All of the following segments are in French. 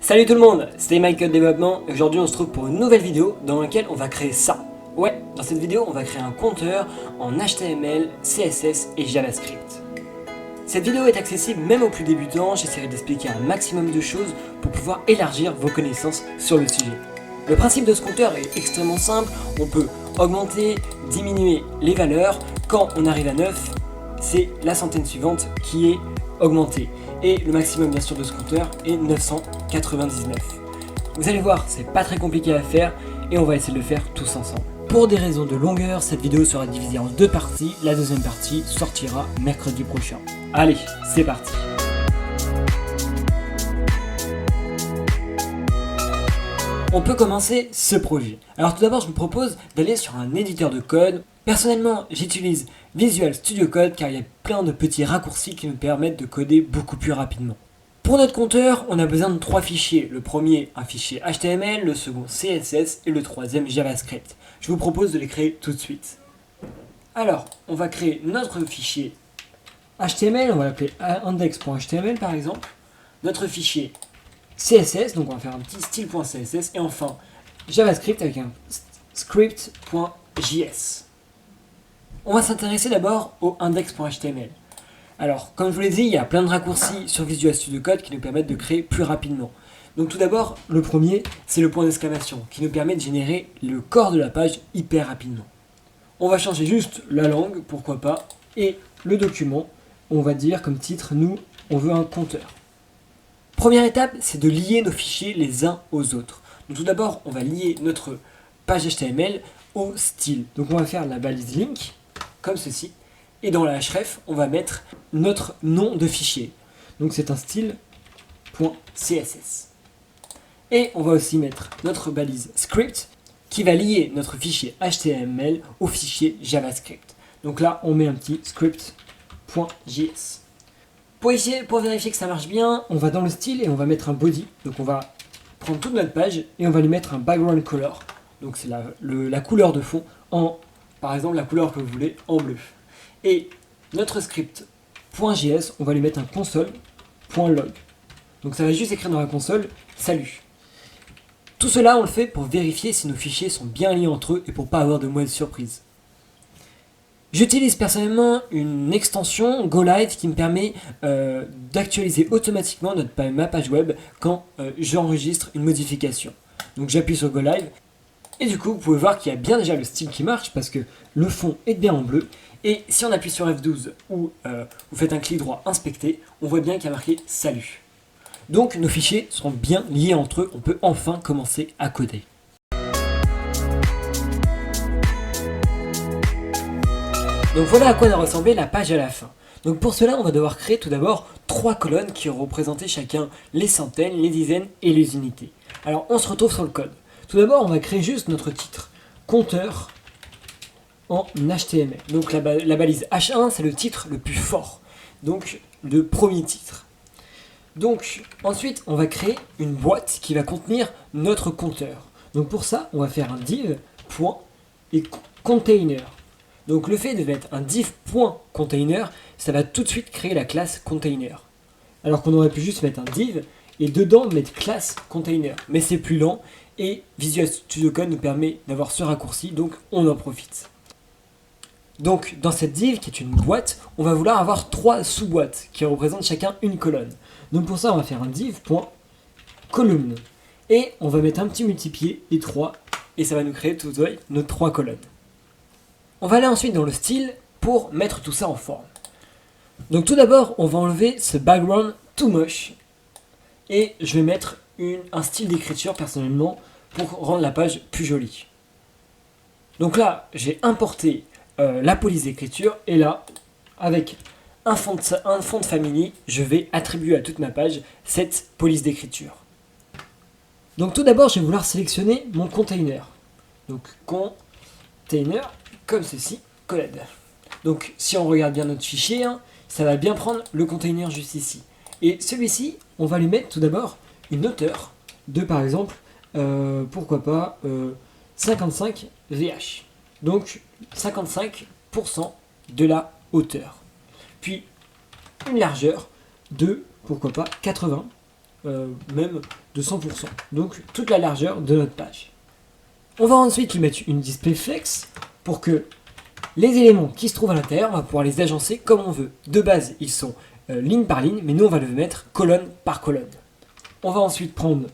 Salut tout le monde, c'est Michael Développement et aujourd'hui on se trouve pour une nouvelle vidéo dans laquelle on va créer ça. Ouais, dans cette vidéo on va créer un compteur en HTML, CSS et JavaScript. Cette vidéo est accessible même aux plus débutants, j'essaierai d'expliquer un maximum de choses pour pouvoir élargir vos connaissances sur le sujet. Le principe de ce compteur est extrêmement simple, on peut augmenter, diminuer les valeurs, quand on arrive à 9, c'est la centaine suivante qui est augmentée. Et le maximum bien sûr de ce compteur est 999. Vous allez voir, c'est pas très compliqué à faire et on va essayer de le faire tous ensemble. Pour des raisons de longueur, cette vidéo sera divisée en deux parties. La deuxième partie sortira mercredi prochain. Allez, c'est parti. On peut commencer ce projet. Alors tout d'abord, je vous propose d'aller sur un éditeur de code. Personnellement, j'utilise Visual Studio Code car il y a plein de petits raccourcis qui nous permettent de coder beaucoup plus rapidement. Pour notre compteur, on a besoin de trois fichiers. Le premier, un fichier HTML, le second CSS et le troisième JavaScript. Je vous propose de les créer tout de suite. Alors, on va créer notre fichier HTML, on va l'appeler index.html par exemple. Notre fichier CSS, donc on va faire un petit style.css et enfin JavaScript avec un script.js. On va s'intéresser d'abord au index.html. Alors, comme je vous l'ai dit, il y a plein de raccourcis sur Visual Studio Code qui nous permettent de créer plus rapidement. Donc tout d'abord, le premier, c'est le point d'exclamation qui nous permet de générer le corps de la page hyper rapidement. On va changer juste la langue, pourquoi pas, et le document, on va dire comme titre, nous, on veut un compteur. Première étape, c'est de lier nos fichiers les uns aux autres. Donc tout d'abord, on va lier notre page HTML au style. Donc on va faire la balise link, comme ceci, et dans la href, on va mettre notre nom de fichier. Donc c'est un style.css. Et on va aussi mettre notre balise script, qui va lier notre fichier HTML au fichier JavaScript. Donc là, on met un petit script.js. Pour vérifier que ça marche bien, on va dans le style et on va mettre un body. Donc on va prendre toute notre page et on va lui mettre un background color. Donc c'est la couleur de fond en, par exemple, la couleur que vous voulez en bleu. Et notre script.js, on va lui mettre un console.log. Donc ça va juste écrire dans la console, salut. Tout cela, on le fait pour vérifier si nos fichiers sont bien liés entre eux et pour pas avoir de mauvaises surprises. J'utilise personnellement une extension GoLive qui me permet d'actualiser automatiquement ma page web quand j'enregistre une modification. Donc j'appuie sur GoLive et du coup vous pouvez voir qu'il y a bien déjà le style qui marche parce que le fond est bien en bleu. Et si on appuie sur F12 ou vous faites un clic droit inspecter, on voit bien qu'il y a marqué salut. Donc nos fichiers seront bien liés entre eux, on peut enfin commencer à coder. Donc voilà à quoi va ressembler la page à la fin. Donc pour cela, on va devoir créer tout d'abord trois colonnes qui vont représenter chacun les centaines, les dizaines et les unités. Alors on se retrouve sur le code. Tout d'abord, on va créer juste notre titre, compteur en HTML. Donc la balise H1, c'est le titre le plus fort. Donc le premier titre. Donc ensuite, on va créer une boîte qui va contenir notre compteur. Donc pour ça, on va faire un div point et container. Donc le fait de mettre un div.container, ça va tout de suite créer la classe container. Alors qu'on aurait pu juste mettre un div et dedans mettre classe container. Mais c'est plus lent et Visual Studio Code nous permet d'avoir ce raccourci, donc on en profite. Donc dans cette div qui est une boîte, on va vouloir avoir trois sous-boîtes qui représentent chacun une colonne. Donc pour ça on va faire un div.column et on va mettre un petit multiplié et 3 et ça va nous créer tout de suite nos trois colonnes. On va aller ensuite dans le style pour mettre tout ça en forme. Donc tout d'abord, on va enlever ce background too moche et je vais mettre un style d'écriture personnellement pour rendre la page plus jolie. Donc là, j'ai importé la police d'écriture et là, avec un fond de family, je vais attribuer à toute ma page cette police d'écriture. Donc tout d'abord, je vais vouloir sélectionner mon container. Donc container comme ceci, collède. Donc si on regarde bien notre fichier, ça va bien prendre le container juste ici. Et celui-ci, on va lui mettre tout d'abord une hauteur de par exemple, pourquoi pas 55 VH. Donc 55% de la hauteur. Puis une largeur de, pourquoi pas, 80, même de 100%, donc toute la largeur de notre page. On va ensuite lui mettre une display flex pour que les éléments qui se trouvent à l'intérieur, on va pouvoir les agencer comme on veut. De base, ils sont ligne par ligne, mais nous on va le mettre colonne par colonne. On va ensuite prendre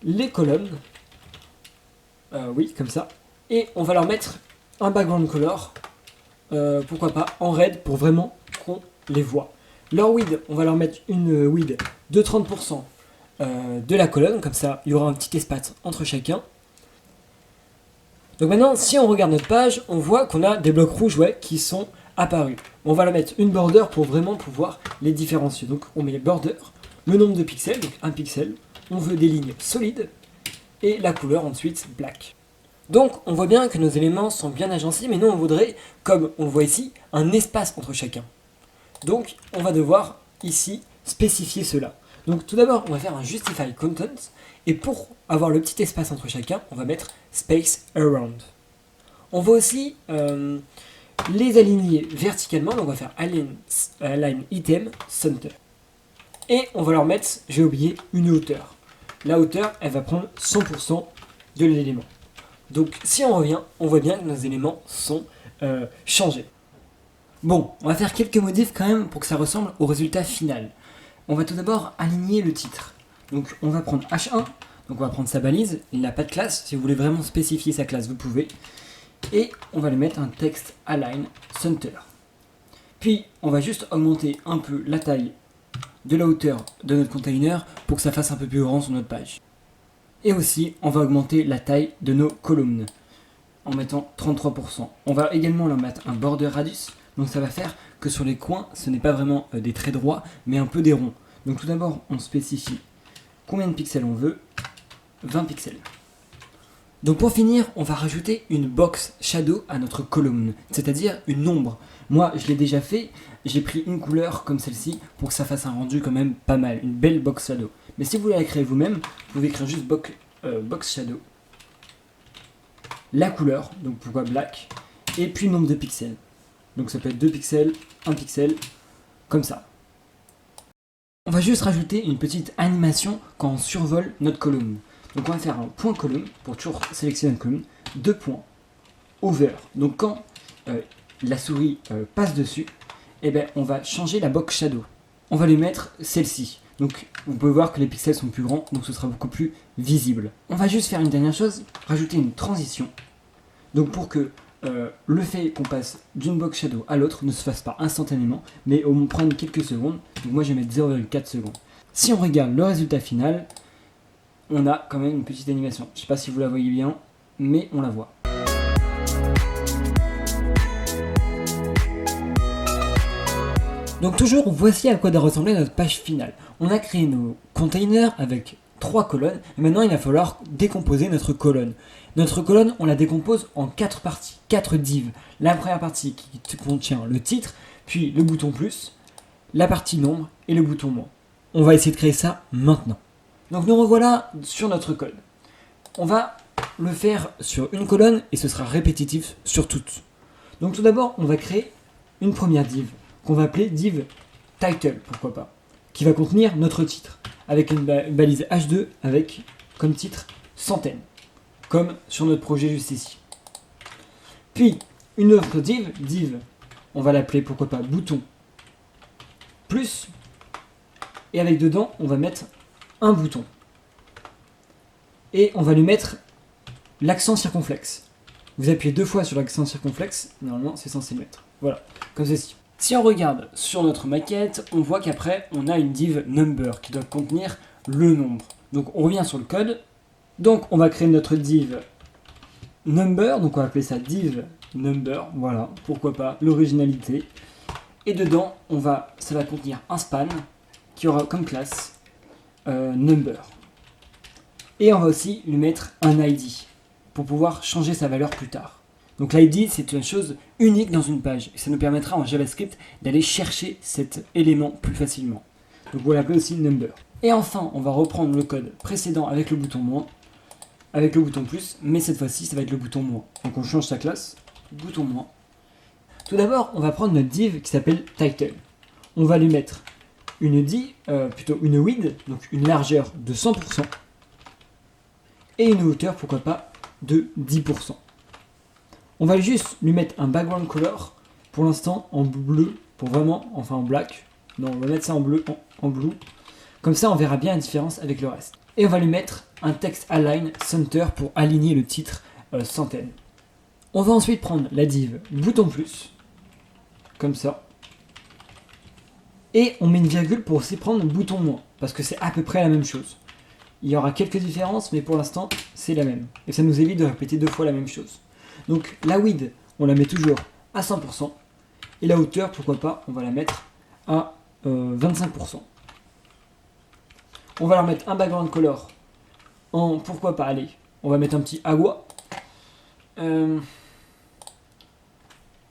les colonnes, oui, comme ça, et on va leur mettre un background color, pourquoi pas en red pour vraiment qu'on les voit. Leur width, on va leur mettre une width de 30% de la colonne, comme ça il y aura un petit espace entre chacun. Donc maintenant, si on regarde notre page, on voit qu'on a des blocs rouges qui sont apparus. On va leur mettre une border pour vraiment pouvoir les différencier. Donc on met les border, le nombre de pixels, donc 1 pixel, on veut des lignes solides, et la couleur ensuite black. Donc on voit bien que nos éléments sont bien agencés, mais nous on voudrait, comme on le voit ici, un espace entre chacun. Donc on va devoir ici spécifier cela. Donc tout d'abord on va faire un justify content, et pour avoir le petit espace entre chacun, on va mettre space around. On va aussi les aligner verticalement, donc on va faire align item center. Et on va leur mettre, j'ai oublié, une hauteur. La hauteur, elle va prendre 100% de l'élément. Donc si on revient, on voit bien que nos éléments sont changés. Bon, on va faire quelques modifs quand même pour que ça ressemble au résultat final. On va tout d'abord aligner le titre. Donc on va prendre H1, donc on va prendre sa balise, il n'a pas de classe, si vous voulez vraiment spécifier sa classe, vous pouvez. Et on va lui mettre un texte align center. Puis on va juste augmenter un peu la taille de la hauteur de notre container pour que ça fasse un peu plus grand sur notre page. Et aussi, on va augmenter la taille de nos colonnes en mettant 33%. On va également leur mettre un border radius, donc ça va faire que sur les coins, ce n'est pas vraiment des traits droits, mais un peu des ronds. Donc tout d'abord, on spécifie combien de pixels on veut, 20 pixels. Donc pour finir, on va rajouter une box shadow à notre colonne, c'est-à-dire une ombre. Moi, je l'ai déjà fait, j'ai pris une couleur comme celle-ci pour que ça fasse un rendu quand même pas mal, une belle box shadow. Mais si vous voulez la créer vous-même, vous pouvez écrire juste box shadow, la couleur, donc pourquoi black, et puis le nombre de pixels. Donc ça peut être 2 pixels, 1 pixel, comme ça. On va juste rajouter une petite animation quand on survole notre colonne. Donc on va faire un point colonne pour toujours sélectionner une colonne, 2 points, over. Donc quand la souris passe dessus, eh ben, on va changer la box shadow. On va lui mettre celle-ci. Donc vous pouvez voir que les pixels sont plus grands, donc ce sera beaucoup plus visible. On va juste faire une dernière chose, rajouter une transition. Donc pour que le fait qu'on passe d'une box shadow à l'autre ne se fasse pas instantanément, mais on prend quelques secondes. Donc moi je vais mettre 0,4 secondes. Si on regarde le résultat final, on a quand même une petite animation. Je ne sais pas si vous la voyez bien, mais on la voit. Donc toujours, voici à quoi doit ressembler notre page finale. On a créé nos containers avec 3 colonnes, et maintenant il va falloir décomposer notre colonne. Notre colonne, on la décompose en 4 parties, 4 divs. La première partie qui contient le titre, puis le bouton plus, la partie nombre et le bouton moins. On va essayer de créer ça maintenant. Donc nous revoilà sur notre code. On va le faire sur une colonne et ce sera répétitif sur toutes. Donc tout d'abord, on va créer une première div qu'on va appeler div title, pourquoi pas, qui va contenir notre titre avec une balise H2 avec comme titre centaines, comme sur notre projet juste ici. Puis une autre div, on va l'appeler pourquoi pas bouton plus, et avec dedans on va mettre un bouton. Et on va lui mettre l'accent circonflexe. Vous appuyez 2 fois sur l'accent circonflexe, normalement c'est censé le mettre. Voilà, comme ceci. Si on regarde sur notre maquette, on voit qu'après on a une div number qui doit contenir le nombre. Donc on revient sur le code. Donc on va créer notre div number, donc on va appeler ça div number, voilà, pourquoi pas, l'originalité. Et dedans, ça va contenir un span qui aura comme classe number. Et on va aussi lui mettre un ID pour pouvoir changer sa valeur plus tard. Donc l'ID, c'est une chose unique dans une page. Et ça nous permettra en JavaScript d'aller chercher cet élément plus facilement. Donc on va l'appeler aussi number. Et enfin, on va reprendre le code précédent avec le bouton moins, avec le bouton plus, mais cette fois-ci, ça va être le bouton moins. Donc on change sa classe, bouton moins. Tout d'abord, on va prendre notre div qui s'appelle title. On va lui mettre une width, donc une largeur de 100%, et une hauteur, pourquoi pas, de 10%. On va juste lui mettre un background color, pour l'instant en bleu, en black. Non, on va mettre ça en bleu, en blue. Comme ça, on verra bien la différence avec le reste. Et on va lui mettre un text align center pour aligner le titre centaine. On va ensuite prendre la div bouton plus, comme ça. Et on met une virgule pour aussi prendre bouton moins, parce que c'est à peu près la même chose. Il y aura quelques différences, mais pour l'instant, c'est la même. Et ça nous évite de répéter 2 fois la même chose. Donc la width, on la met toujours à 100%. Et la hauteur, pourquoi pas, on va la mettre à 25%. On va leur mettre un background color en, pourquoi pas, allez, on va mettre un petit agua. On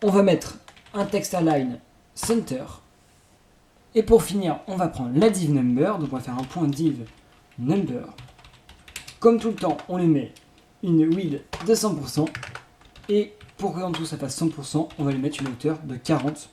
va mettre un text align center. Et pour finir, on va prendre la div number, donc on va faire un point div number. Comme tout le temps, on lui met une width de 100%. Et pour que en tout ça fasse 100%, on va lui mettre une hauteur de 40%.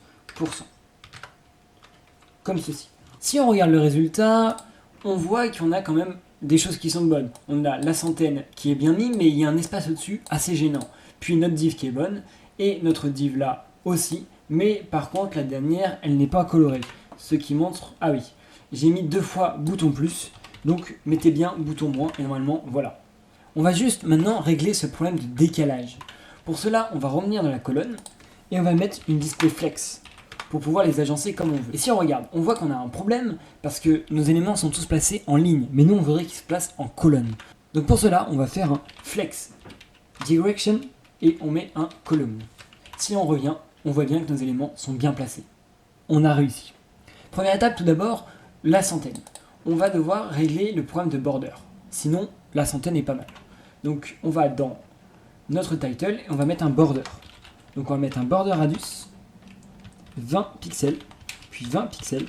Comme ceci. Si on regarde le résultat, on voit qu'on a quand même des choses qui sont bonnes. On a la centaine qui est bien mise, mais il y a un espace au-dessus assez gênant. Puis notre div qui est bonne, et notre div là aussi. Mais par contre, la dernière, elle n'est pas colorée. Ce qui montre... Ah oui, j'ai mis 2 fois bouton plus, donc mettez bien bouton moins, et normalement, voilà. On va juste maintenant régler ce problème de décalage. Pour cela, on va revenir dans la colonne, et on va mettre une display flex, pour pouvoir les agencer comme on veut. Et si on regarde, on voit qu'on a un problème, parce que nos éléments sont tous placés en ligne, mais nous on voudrait qu'ils se placent en colonne. Donc pour cela, on va faire un flex direction, et on met un column. Si on revient, on voit bien que nos éléments sont bien placés. On a réussi. Première étape, tout d'abord, la centaine. On va devoir régler le problème de border. Sinon, la centaine est pas mal. Donc, on va dans notre title et on va mettre un border. Donc, on va mettre un border radius, 20 pixels, puis 20 pixels,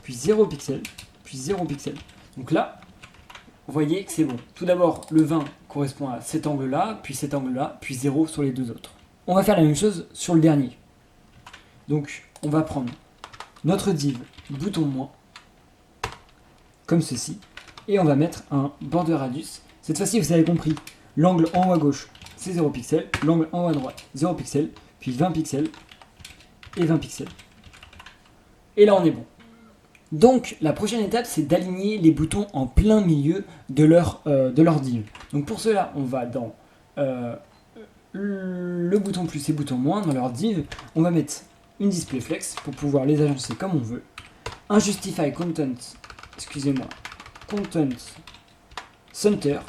puis 0 pixels, puis 0 pixels. Donc là, vous voyez que c'est bon. Tout d'abord, le 20 correspond à cet angle-là, puis cet angle-là, puis 0 sur les deux autres. On va faire la même chose sur le dernier. Donc, on va prendre notre div bouton moins, comme ceci, et on va mettre un border radius. Cette fois-ci, vous avez compris, l'angle en haut à gauche, c'est 0 pixels, l'angle en haut à droite, 0 pixels, puis 20 pixels, et 20 pixels. Et là, on est bon. Donc, la prochaine étape, c'est d'aligner les boutons en plein milieu de leur div. Donc, pour cela, on va dans le bouton plus et bouton moins, dans leur div, on va mettre une display flex pour pouvoir les agencer comme on veut. Un justify content, content center,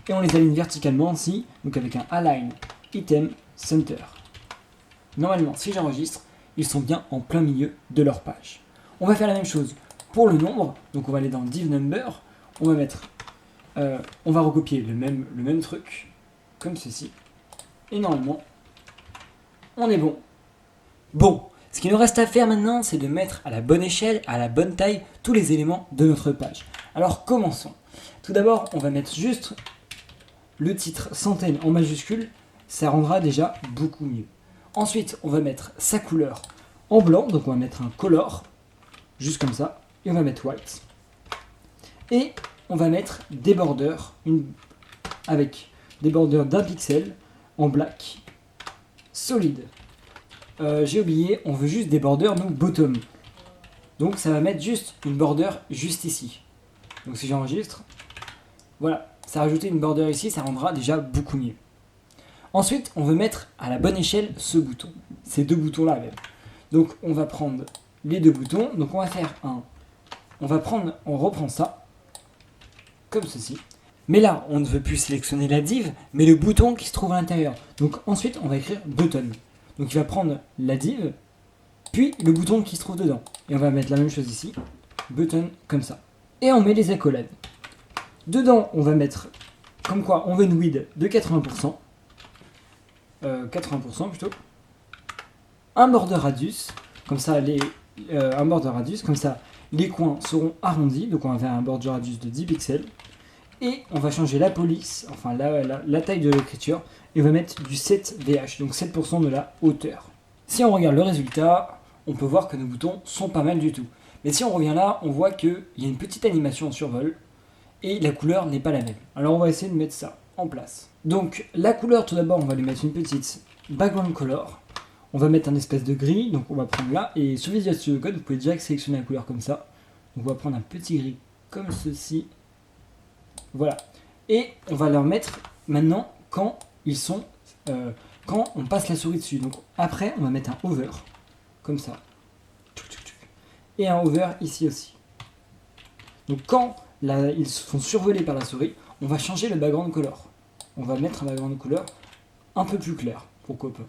et on les aligne verticalement ici, donc avec un align item center. Normalement, si j'enregistre, ils sont bien en plein milieu de leur page. On va faire la même chose pour le nombre, donc on va aller dans div number, on va mettre, on va recopier le même truc, comme ceci, et normalement, on est bon. Bon, ce qu'il nous reste à faire maintenant, c'est de mettre à la bonne échelle, à la bonne taille, tous les éléments de notre page. Alors commençons. Tout d'abord, on va mettre juste le titre centaine en majuscule, ça rendra déjà beaucoup mieux. Ensuite, on va mettre sa couleur en blanc, donc on va mettre un color, juste comme ça, et on va mettre white. Et on va mettre des borders, avec des borders d'1 pixel en black, solide. J'ai oublié, on veut juste des borders, nous, bottom. Donc ça va mettre juste une border juste ici. Donc si j'enregistre, voilà, ça a rajouté une border ici, ça rendra déjà beaucoup mieux. Ensuite, on veut mettre à la bonne échelle ce bouton, ces deux boutons-là même. Donc on va prendre les deux boutons, donc on va faire on reprend ça, comme ceci. Mais là, on ne veut plus sélectionner la div, mais le bouton qui se trouve à l'intérieur. Donc ensuite, on va écrire button. Donc il va prendre la div, puis le bouton qui se trouve dedans. Et on va mettre la même chose ici, button, comme ça. Et on met les accolades. Dedans, on va mettre, comme quoi, on veut une width de 80%. 80% plutôt. Un border radius, comme ça, les coins seront arrondis. Donc on va faire un border radius de 10 pixels. Et on va changer la police, enfin la taille de l'écriture, et on va mettre du 7VH, donc 7% de la hauteur. Si on regarde le résultat, on peut voir que nos boutons sont pas mal du tout. Mais si on revient là, on voit qu'il y a une petite animation en survol et la couleur n'est pas la même. Alors on va essayer de mettre ça en place. Donc la couleur, tout d'abord, on va lui mettre une petite background color. On va mettre un espèce de gris, donc on va prendre là, et sur Visual Studio Code, vous pouvez direct sélectionner la couleur comme ça. Donc on va prendre un petit gris comme ceci. Voilà. Et on va leur mettre maintenant quand ils sont, quand on passe la souris dessus. Donc après, on va mettre un hover, comme ça. Et un hover ici aussi. Donc quand ils sont survolés par la souris, on va changer le background color. On va mettre un background color un peu plus clair, pourquoi pas.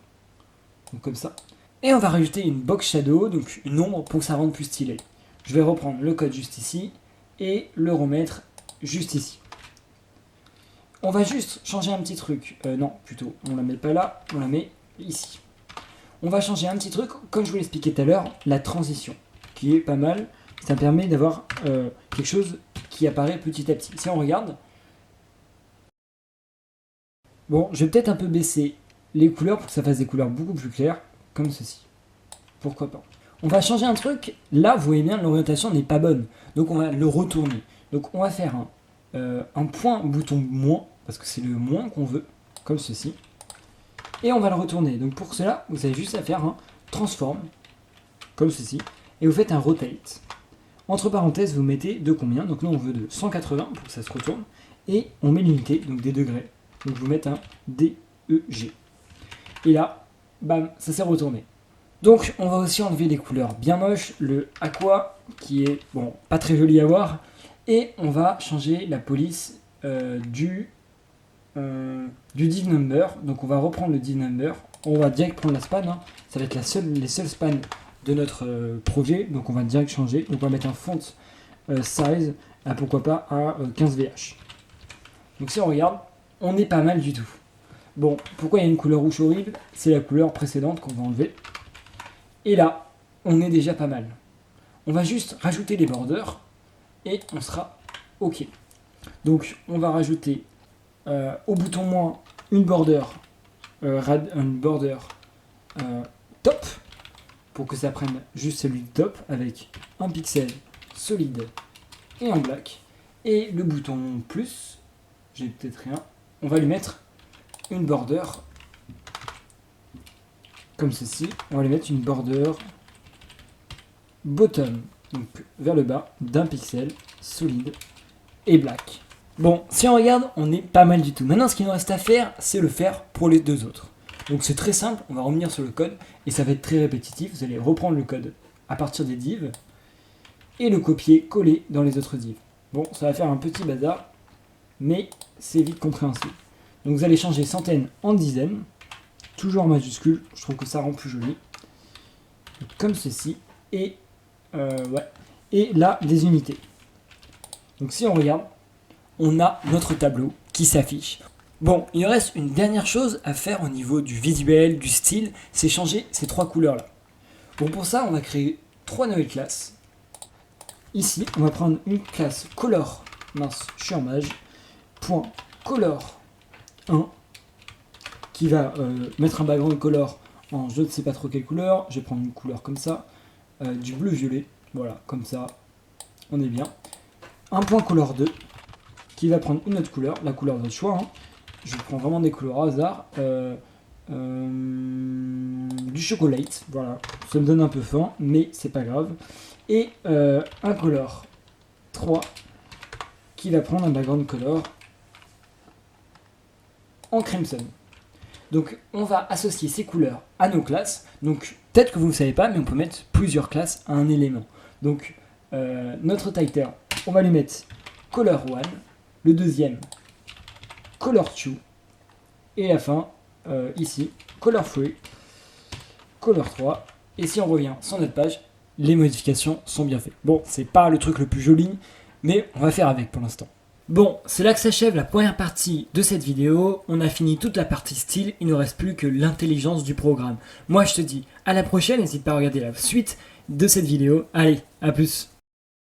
Donc comme ça. Et on va rajouter une box shadow, donc une ombre pour que ça rende plus stylé. Je vais reprendre le code juste ici et le remettre juste ici. On va juste changer un petit truc. Non, plutôt, on la met pas là, on la met ici. On va changer un petit truc, comme je vous l'expliquais tout à l'heure, la transition, qui est pas mal. Ça permet d'avoir quelque chose qui apparaît petit à petit. Si on regarde, bon, je vais peut-être un peu baisser les couleurs pour que ça fasse des couleurs beaucoup plus claires, comme ceci. Pourquoi pas. On va changer un truc. Là, vous voyez bien, l'orientation n'est pas bonne. Donc on va le retourner. Donc on va faire un point bouton moins, parce que c'est le moins qu'on veut, comme ceci. Et on va le retourner. Donc pour cela, vous avez juste à faire un transform, comme ceci. Et vous faites un rotate. Entre parenthèses, vous mettez de combien? Donc nous, on veut de 180 pour que ça se retourne. Et on met l'unité, donc des degrés. Donc vous mettez un DEG. Et là, bam, ça s'est retourné. Donc on va aussi enlever les couleurs bien moches, le aqua qui est bon pas très joli à voir, et on va changer la police du div number. Donc on va reprendre le div number, on va direct prendre la span, hein. Ça va être les seules spans de notre projet, donc on va direct changer. Donc on va mettre un font size à pourquoi pas à 15 VH. Donc si on regarde, on est pas mal du tout. Bon, pourquoi il y a une couleur rouge horrible? C'est la couleur précédente qu'on va enlever. Et là, on est déjà pas mal. On va juste rajouter les borders et on sera OK. Donc, on va rajouter au bouton moins une border, top pour que ça prenne juste celui de top avec un pixel solide et en black. Et le bouton plus, j'ai peut-être rien, on va lui mettre une border comme ceci. On va lui mettre une border bottom, donc vers le bas, d'un pixel solide et black. Bon, si on regarde, on est pas mal du tout. Maintenant, ce qu'il nous reste à faire, c'est le faire pour les deux autres. Donc c'est très simple, on va revenir sur le code et ça va être très répétitif. Vous allez reprendre le code à partir des divs et le copier-coller dans les autres divs. Bon, ça va faire un petit bazar, mais c'est vite compréhensible. Donc vous allez changer centaines en dizaines, toujours en majuscule, je trouve que ça rend plus joli. Comme ceci, et ouais. Et là, des unités. Donc si on regarde, on a notre tableau qui s'affiche. Bon, il reste une dernière chose à faire au niveau du visuel, du style, c'est changer ces trois couleurs-là. Bon, pour ça, on va créer trois nouvelles classes. Ici, on va prendre une classe color, mince, je suis en mage, point color 1, qui va mettre un background color en je ne sais pas trop quelle couleur. Je vais prendre une couleur comme ça, du bleu violet, voilà, comme ça, on est bien. Un point color 2, qui va prendre une autre couleur, la couleur de votre choix, hein. Je prends vraiment des couleurs au hasard, du chocolate, voilà, ça me donne un peu faim, mais c'est pas grave. Et un color 3, qui va prendre un background color en crimson. Donc on va associer ces couleurs à nos classes. Donc peut-être que vous ne savez pas, mais on peut mettre plusieurs classes à un élément. Donc notre title, on va lui mettre color 1, le deuxième color 2, et la fin ici color 3, color 3. Et si on revient sur notre page, les modifications sont bien faites. Bon, c'est pas le truc le plus joli, mais on va faire avec pour l'instant. Bon, c'est là que s'achève la première partie de cette vidéo. On a fini toute la partie style, il ne reste plus que l'intelligence du programme. Moi je te dis à la prochaine, n'hésite pas à regarder la suite de cette vidéo. Allez, à plus.